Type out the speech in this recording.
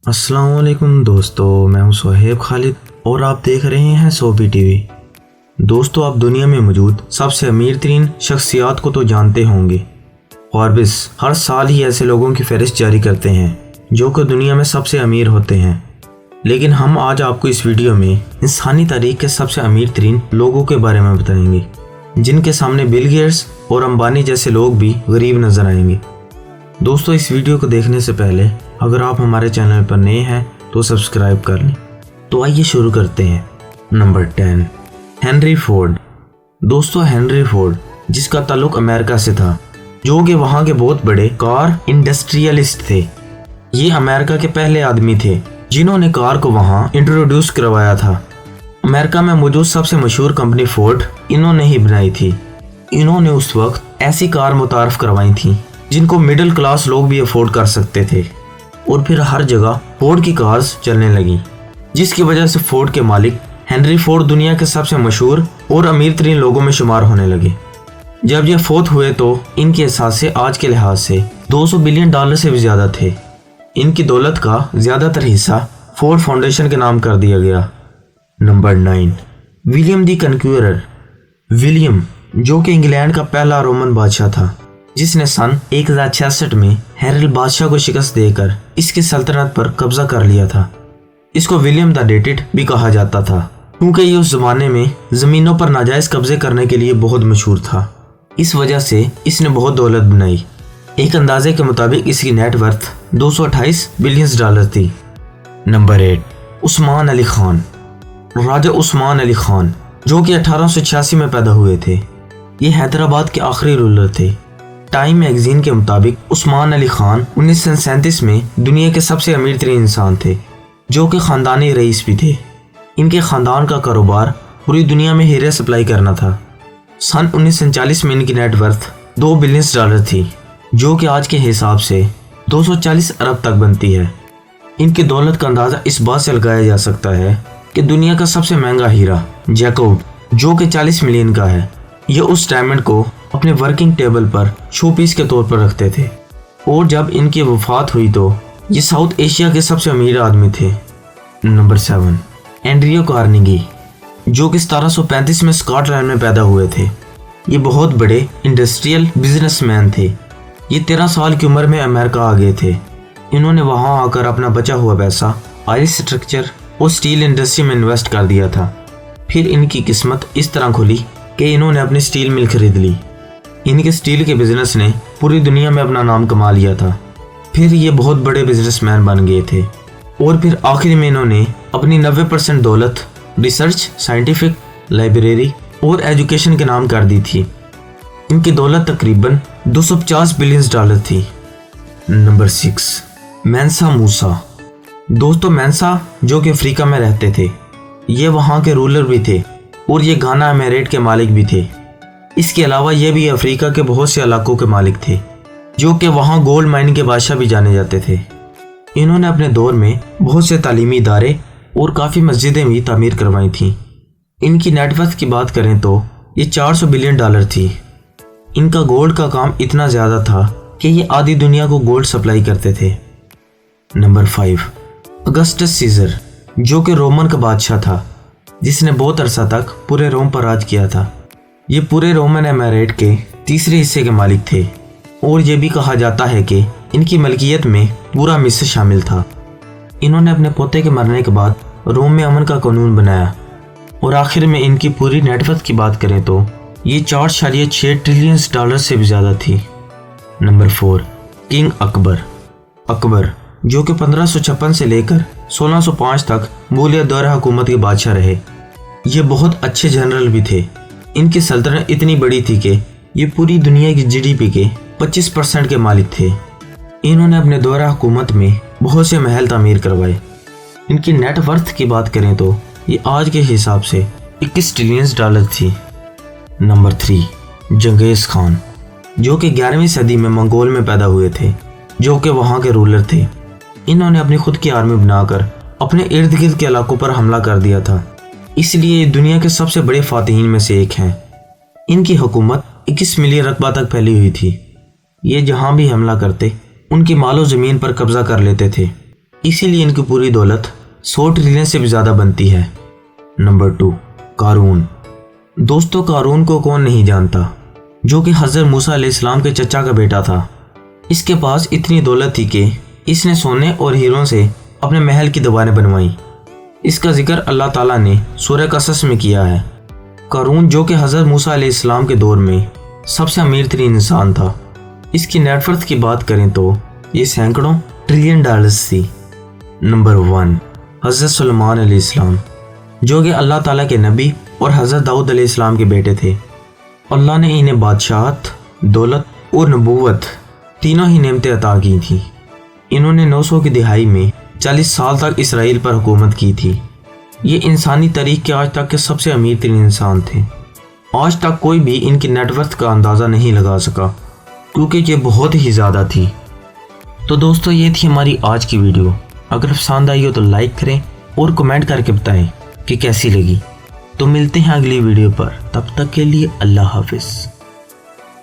अस्सलाम वालेकुम दोस्तों, मैं हूं सोहेब खालिद और आप देख रहे हैं सोबी टीवी। दोस्तों, आप दुनिया में मौजूद सबसे अमीर तरीन शख्सियात को तो जानते होंगे। फॉर्ब्स हर साल ही ऐसे लोगों की फहरिस्त जारी करते हैं जो कि दुनिया में सबसे अमीर होते हैं, लेकिन हम आज आपको इस वीडियो में इंसानी तारीख के सबसे अमीर तरीन लोगों के बारे में बताएंगे, जिनके सामने बिल गेट्स और अंबानी जैसे लोग भी गरीब नजर आएंगे। दोस्तों, इस वीडियो को देखने से पहले अगर आप हमारे चैनल पर नए हैं तो सब्सक्राइब कर लें। तो आइए शुरू करते हैं। Number 10, Henry Ford. दोस्तों, हेनरी फोर्ड जिसका ताल्लुक अमेरिका से था, जो कि वहाँ के बहुत बड़े कार इंडस्ट्रियलिस्ट थे। ये अमेरिका के पहले आदमी थे जिन्होंने कार को वहाँ इंट्रोड्यूस करवाया था। अमेरिका में मौजूद सबसे मशहूर कंपनी फोर्ड इन्होंने ही बनाई थी। इन्होंने उस वक्त ऐसी कार मुतारफ करवाई थी जिनको मिडिल क्लास लोग भी अफोर्ड कर सकते थे, और फिर हर जगह फोर्ड की कार्स चलने लगी, जिसकी वजह से फोर्ड के मालिक हेनरी फोर्ड दुनिया के सबसे मशहूर और अमीर तरीन लोगों में शुमार होने लगे। जब ये फोत हुए तो इनके असासे आज के लिहाज से $200 बिलियन से भी ज़्यादा थे। इनकी दौलत का ज़्यादातर हिस्सा फोर्ड फाउंडेशन के नाम कर दिया गया। नंबर 9, विलियम दी कन्क्यूरर। विलियम, जो कि इंग्लैंड का पहला रोमन बादशाह था, जिसने सन 1066 में हेरल्ड बादशाह को शिकस्त देकर इसकी सल्तनत पर कब्जा कर लिया था। इसको विलियम द डेटेड भी कहा जाता था, क्योंकि ये उस जमाने में जमीनों पर नाजायज कब्जे करने के लिए बहुत मशहूर था। इस वजह से इसने बहुत दौलत बनाई। एक अंदाजे के मुताबिक इसकी नेट वर्थ $228 बिलियन थी। नंबर 8, उस्मान अली खान। राजा उस्मान अली खान, जो कि 1886 में पैदा हुए थे। ये हैदराबाद के आखिरी रूलर थे। टाइम मैगजीन के मुताबिक उस्मान अली खान 1937 में दुनिया के सबसे अमीर तरीन इंसान थे, जो कि ख़ानदानी रईस भी थे। इनके ख़ानदान का कारोबार पूरी दुनिया में हीरे सप्लाई करना था। सन 1940 में इनकी नेट वर्थ $2 बिलियन थी, जो कि आज के हिसाब से 240 अरब तक बनती है। इनकी दौलत का अंदाज़ा इस बात से लगाया जा सकता है कि दुनिया का सबसे महंगा हीरा जैकोब, जो कि 40 मिलियन का है, ये उस डायमंड को अपने वर्किंग टेबल पर शो पीस के तौर पर रखते थे। और जब इनकी वफात हुई तो ये साउथ एशिया के सबसे अमीर आदमी थे। नंबर 7, एंड्रियो कार्नेगी, जो कि 1735 में स्कॉटलैंड में पैदा हुए थे। ये बहुत बड़े इंडस्ट्रियल बिजनेसमैन थे। ये 13 साल की उम्र में अमेरिका आ गए थे। इन्होंने वहाँ आकर अपना बचा हुआ पैसा आयल स्ट्रक्चर और स्टील इंडस्ट्री में इन्वेस्ट कर दिया था। फिर इनकी किस्मत इस तरह खुली कि इन्होंने अपनी स्टील मिल खरीद ली। इनके स्टील के बिजनेस ने पूरी दुनिया में अपना नाम कमा लिया था। फिर ये बहुत बड़े बिजनेसमैन बन गए थे, और फिर आखिर में इन्होंने अपनी 90% दौलत रिसर्च, साइंटिफिक, लाइब्रेरी और एजुकेशन के नाम कर दी थी। इनकी दौलत तकरीबन $250 बिलियन थी। नंबर 6, मेंसा मूसा। दोस्तों, मेंसा जो कि अफ्रीका में रहते थे, ये वहाँ के रूलर भी थे और ये घाना एमिरेट के मालिक भी थे। इसके अलावा ये भी अफ्रीका के बहुत से इलाकों के मालिक थे, जो कि वहाँ गोल्ड माइन के बादशाह भी जाने जाते थे। इन्होंने अपने दौर में बहुत से तालीमी इदारे और काफ़ी मस्जिदें भी तामीर करवाई थीं। इनकी नेटवर्थ की बात करें तो ये $400 बिलियन थी। इनका गोल्ड का काम इतना ज़्यादा था कि ये आधी दुनिया को गोल्ड सप्लाई करते थे। नंबर 5, अगस्टस सीजर, जो कि रोमन का बादशाह था, जिसने बहुत अरसा तक पूरे रोम पर राज किया था। ये पूरे रोमन एमिरेट के तीसरे हिस्से के मालिक थे, और ये भी कहा जाता है कि इनकी मलकियत में पूरा मिस्र शामिल था। इन्होंने अपने पोते के मरने के बाद रोम में अमन का कानून बनाया, और आखिर में इनकी पूरी नेटवर्थ की बात करें तो ये $4.6 ट्रिलियन से भी ज़्यादा थी। Number 4, king Akbar. अकबर, जो कि 1556 से लेकर 1605 तक मुगलिया दौर हुकूमत के बादशाह रहे। ये बहुत अच्छे जनरल भी थे। इनकी सल्तनत इतनी बड़ी थी कि ये पूरी दुनिया की जीडीपी के 25% के मालिक थे। इन्होंने अपने दौरा हुकूमत में बहुत से महल तामीर करवाए। इनकी नेट वर्थ की बात करें तो ये आज के हिसाब से $21 ट्रिलियन थी। नंबर 3, जंगेज़ खान, जो कि 11वीं सदी में मंगोल में पैदा हुए थे, जो कि वहाँ के रूलर थे। इन्होंने अपनी खुद की आर्मी बनाकर अपने इर्द गिर्द के इलाकों पर हमला कर दिया था, इसलिए ये दुनिया के सबसे बड़े फातिहीन में से एक हैं। इनकी हुकूमत 21 मिलियन रकबा तक फैली हुई थी। ये जहाँ भी हमला करते उनकी मालो ज़मीन पर कब्जा कर लेते थे। इसी लिए इनकी पूरी दौलत 100 ट्रिलियन से भी ज़्यादा बनती है। नंबर 2, कारून। दोस्तों, कारून को कौन नहीं जानता, जो कि हज़रत मूसा अलैहिस्सलाम के चचा का बेटा था। इसके पास इतनी दौलत थी कि इसने सोने और हीरों से अपने महल की दीवारें बनवाई। इसका जिक्र अल्लाह ताला ने सूरह कसस में किया है। कारून, जो कि हज़रत मूसा अलैहिस्सलाम के दौर में सबसे अमीर तरीन इंसान था, इसकी नेटवर्थ की बात करें तो ये सैकड़ों ट्रिलियन डॉलर्स थी। नंबर 1, हज़रत सुलेमान अलैहिस्सलाम, जो कि अल्लाह ताला के नबी और हज़रत दाऊद अलैहिस्सलाम के बेटे थे। अल्लाह ने इन्हें बादशाहत, दौलत और नबूवत तीनों ही नेमतें अता की थी। इन्होंने 900 की दिहाई में 40 साल तक इसराइल पर हुकूमत की थी। ये इंसानी तारीख के आज तक के सबसे अमीर तरीन इंसान थे। आज तक कोई भी इनकी नेटवर्थ का अंदाज़ा नहीं लगा सका, क्योंकि ये बहुत ही ज़्यादा थी। तो दोस्तों, ये थी हमारी आज की वीडियो। अगर पसंद आई हो तो लाइक करें और कमेंट करके बताएं कि कैसी लगी। तो मिलते हैं अगली वीडियो पर, तब तक के लिए अल्लाह हाफिज़।